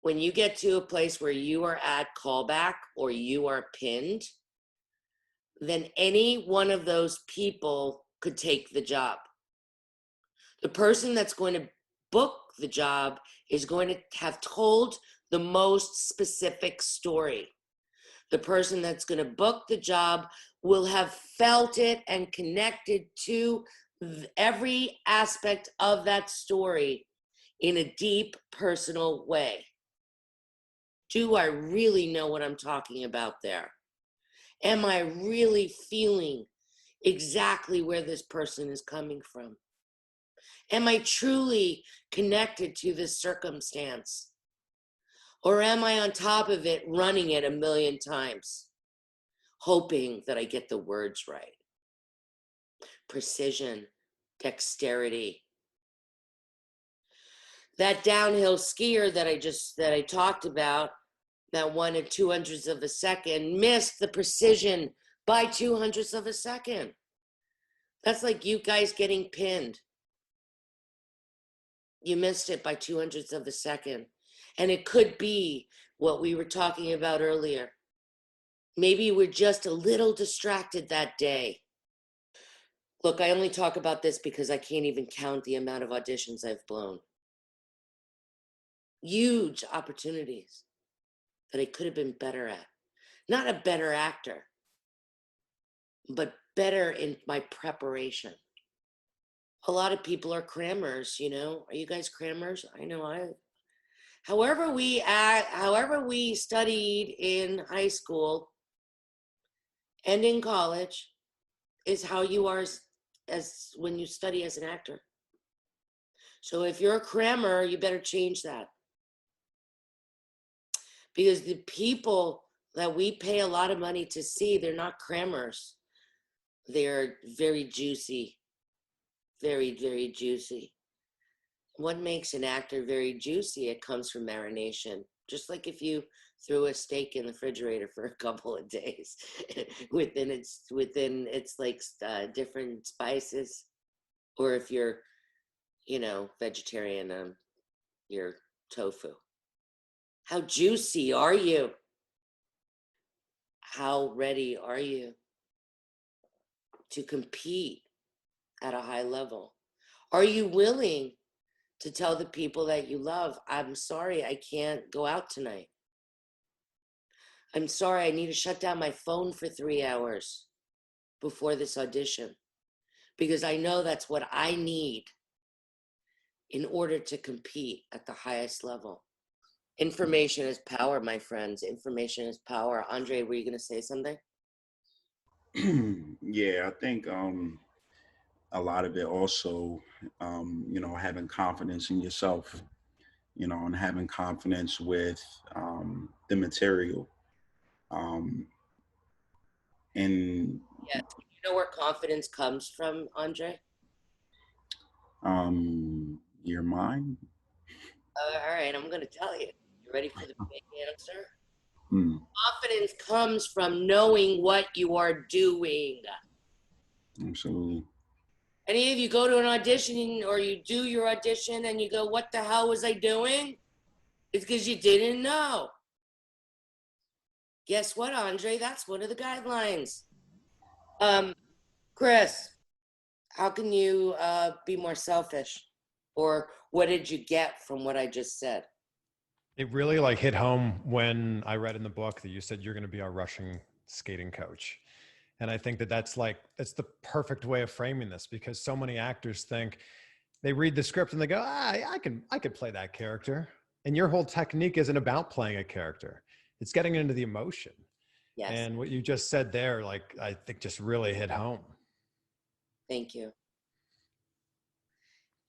when you get to a place where you are at callback or you are pinned, then any one of those people could take the job. The person that's going to book the job is going to have told the most specific story. The person that's going to book the job will have felt it and connected to every aspect of that story in a deep, personal way. Do I really know what I'm talking about there? Am I really feeling exactly where this person is coming from? Am I truly connected to this circumstance? Or am I on top of it, running it a million times, hoping that I get the words right? Precision, dexterity. That downhill skier that I talked about, that 1 200ths of a second, missed the precision by 200ths of a second. That's like you guys getting pinned. You missed it by 200ths of a second. And it could be what we were talking about earlier. Maybe we're just a little distracted that day. Look, I only talk about this because I can't even count the amount of auditions I've blown. Huge opportunities that I could have been better at. Not a better actor, but better in my preparation. A lot of people are crammers, you know. Are you guys crammers? I know however we studied in high school and in college is how you are as when you study as an actor. So if you're a crammer, you better change that. Because the people that we pay a lot of money to see, they're not crammers. They're very juicy. Very, very juicy. What makes an actor very juicy? It comes from marination. Just like if you threw a steak in the refrigerator for a couple of days, within its like different spices, or if you're, you know, vegetarian, your tofu. How juicy are you? How ready are you to compete at a high level? Are you willing to tell the people that you love, I'm sorry, I can't go out tonight. I'm sorry, I need to shut down my phone for 3 hours before this audition, because I know that's what I need in order to compete at the highest level. Information is power, my friends. Information is power. Andre, were you going to say something? Yeah, I think a lot of it also, having confidence in yourself, and having confidence with the material. Um, and Yes. You know where confidence comes from, Andre? your mind. All right, I'm going to tell you. You ready for the big answer? Mm, Confidence comes from knowing what you are doing. absolutely. Any of you go to an audition or you do your audition and you go, what the hell was I doing? It's because you didn't know. Guess what, Andre? That's one of the guidelines. Chris, how can you be more selfish? Or what did you get from what I just said? It really like hit home when I read in the book that you said you're going to be our Russian skating coach. And I think that that's the perfect way of framing this, because so many actors think they read the script and they go, I could play that character. And your whole technique isn't about playing a character. It's getting into the emotion. Yes, And what you just said there, like, I think just really hit home. thank you.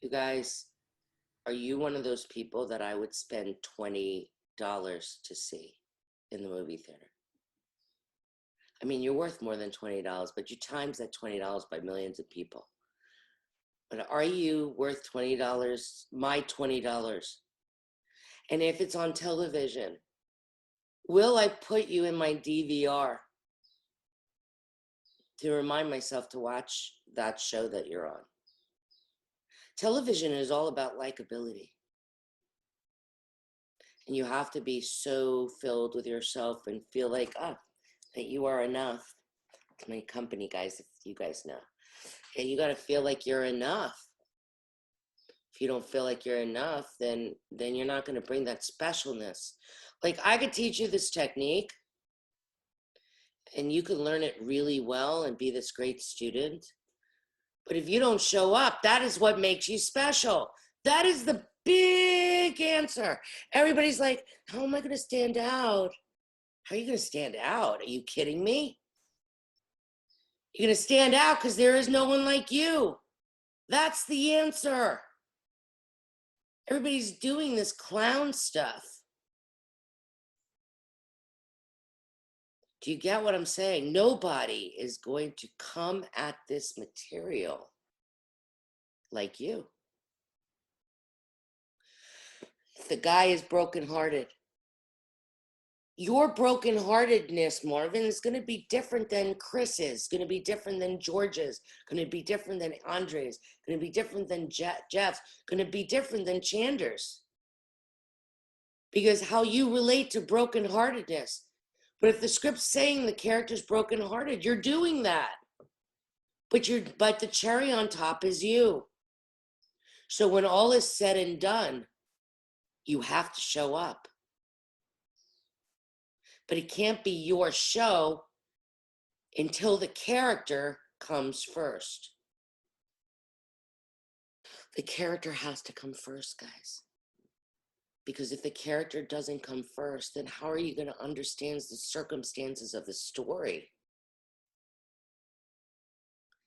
You guys, are you one of those people that I would spend $20 to see in the movie theater? I mean, you're worth more than $20, but you times that $20 by millions of people. But are you worth $20? My $20. And if it's on television, will I put you in my DVR to remind myself to watch that show that you're on? Television is all about likability. And you have to be so filled with yourself and feel like, that you are enough. It's my company, guys, if you guys know. And you got to feel like you're enough. If you don't feel like you're enough, then you're not going to bring that specialness. Like, I could teach you this technique and you can learn it really well and be this great student. But if you don't show up, that is what makes you special. That is the big answer. Everybody's like, how am I going to stand out? How are you going to stand out? Are you kidding me? You're going to stand out because there is no one like you. That's the answer. Everybody's doing this clown stuff. Do you get what I'm saying? Nobody is going to come at this material like you. If the guy is brokenhearted, your brokenheartedness, Marvin, is going to be different than Chris's, going to be different than George's, going to be different than Andre's, going to be different than Jeff's, going to be different than Chander's. Because how you relate to brokenheartedness. But if the script's saying the character's brokenhearted, you're doing that. But the cherry on top is you. So when all is said and done, you have to show up. But it can't be your show until the character comes first. The character has to come first, guys. Because if the character doesn't come first, then how are you going to understand the circumstances of the story?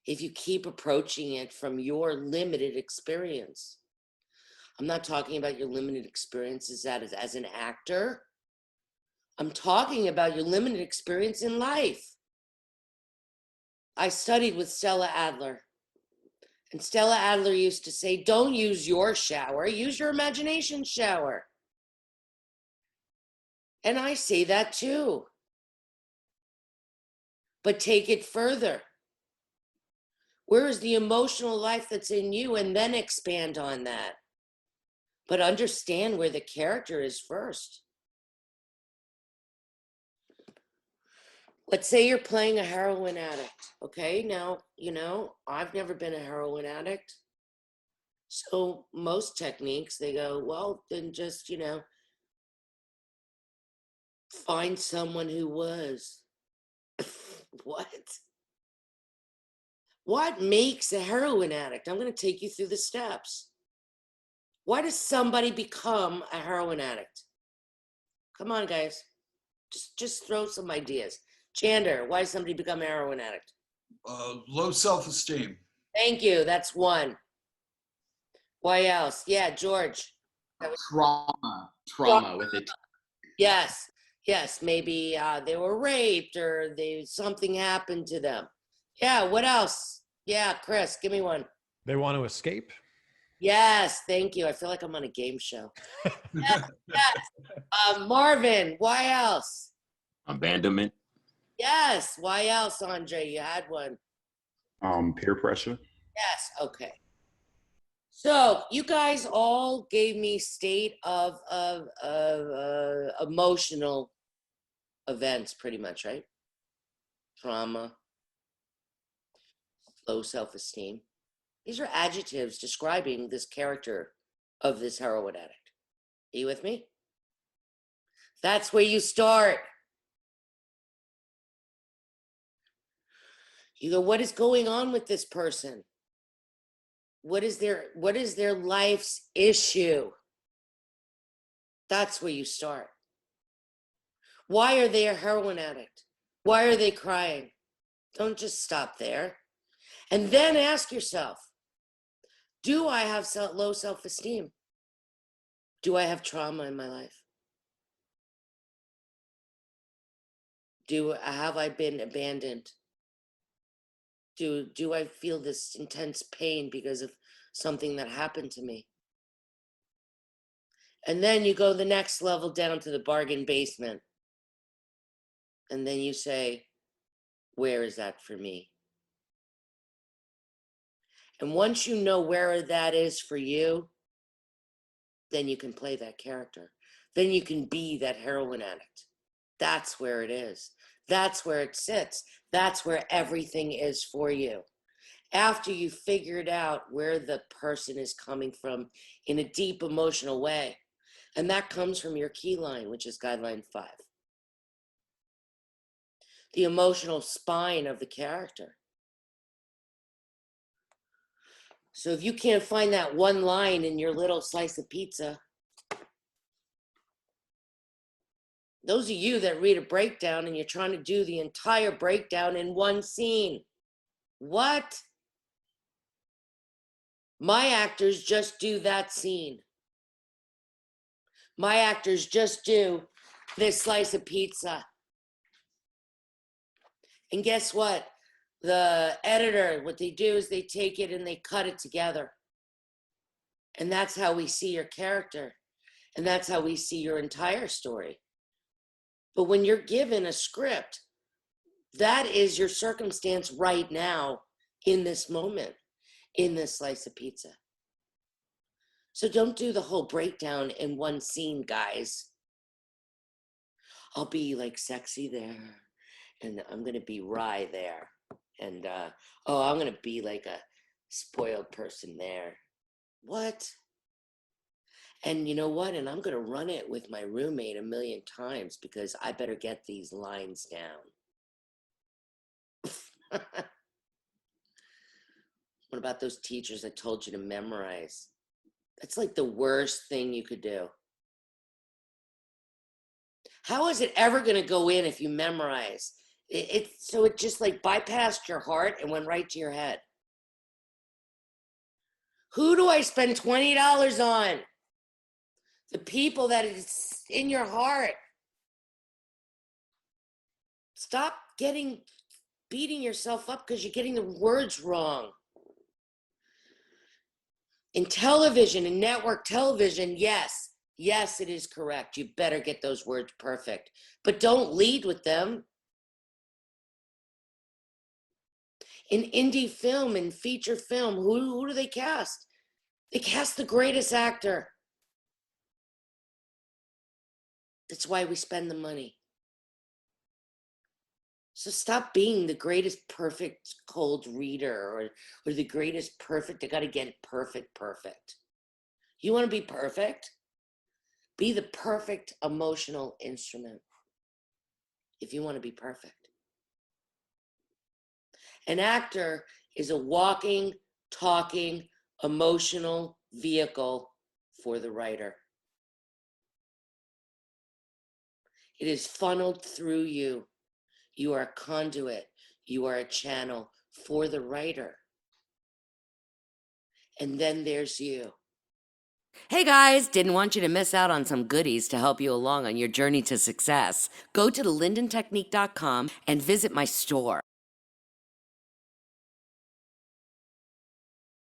If you keep approaching it from your limited experience. I'm not talking about your limited experiences as an actor. I'm talking about your limited experience in life. I studied with Stella Adler. And Stella Adler used to say, don't use your shower, use your imagination shower. And I say that too. But take it further. Where is the emotional life that's in you? And then expand on that. But understand where the character is first. Let's say you're playing a heroin addict, okay? Now, I've never been a heroin addict. So most techniques, they go, well, then just, find someone who was. What? What makes a heroin addict? I'm going to take you through the steps. Why does somebody become a heroin addict? Come on, guys. Just throw some ideas. Chander, why does somebody become a heroin addict? Low self-esteem. Thank you. That's one. Why else? Yeah, George. Trauma with it. Yes. Maybe they were raped or something happened to them. Yeah. What else? Yeah, Chris, give me one. They want to escape. Yes. Thank you. I feel like I'm on a game show. Yes. Marvin, why else? Abandonment. Yes. Why else, Andre? You had one. Peer pressure. Yes. Okay. So you guys all gave me state of emotional events, pretty much, right? Trauma, low self-esteem. These are adjectives describing this character of this heroin addict. Are you with me? That's where you start. You go, what is going on with this person? What is their life's issue? That's where you start. Why are they a heroin addict? Why are they crying? Don't just stop there. And then ask yourself, do I have low self-esteem? Do I have trauma in my life? Have I been abandoned? Do I feel this intense pain because of something that happened to me? And then you go the next level down to the bargain basement. And then you say, where is that for me? And once you know where that is for you, then you can play that character. Then you can be that heroin addict. That's where it is. That's where it sits. That's where everything is for you. After you figured out where the person is coming from in a deep emotional way. And that comes from your key line, which is Guideline 5. The emotional spine of the character. So if you can't find that one line in your little slice of pizza, those of you that read a breakdown and you're trying to do the entire breakdown in one scene. What? My actors just do that scene. My actors just do this slice of pizza. And guess what? The editor, what they do is they take it and they cut it together. And that's how we see your character. And that's how we see your entire story. But when you're given a script, that is your circumstance right now in this moment, in this slice of pizza. So don't do the whole breakdown in one scene, guys. I'll be like sexy there, and I'm going to be wry there. And, I'm going to be like a spoiled person there. What? And you know what? And I'm going to run it with my roommate 1,000,000 times because I better get these lines down. What about those teachers that told you to memorize? That's like the worst thing you could do. How is it ever going to go in if you memorize? So it just like bypassed your heart and went right to your head. Who do I spend $20 on? The people that is in your heart. Stop beating yourself up because you're getting the words wrong. In television, in network television, yes, it is correct. You better get those words perfect, but don't lead with them. In indie film and feature film, who do they cast? They cast the greatest actor. That's why we spend the money. So stop being the greatest perfect cold reader or the greatest perfect. I got to get it perfect. You want to be perfect? Be the perfect emotional instrument if you want to be perfect. An actor is a walking, talking, emotional vehicle for the writer. It is funneled through you. You are a conduit. You are a channel for the writer. And then there's you. Hey guys, didn't want you to miss out on some goodies to help you along on your journey to success. Go to lyndon technique.com and visit my store.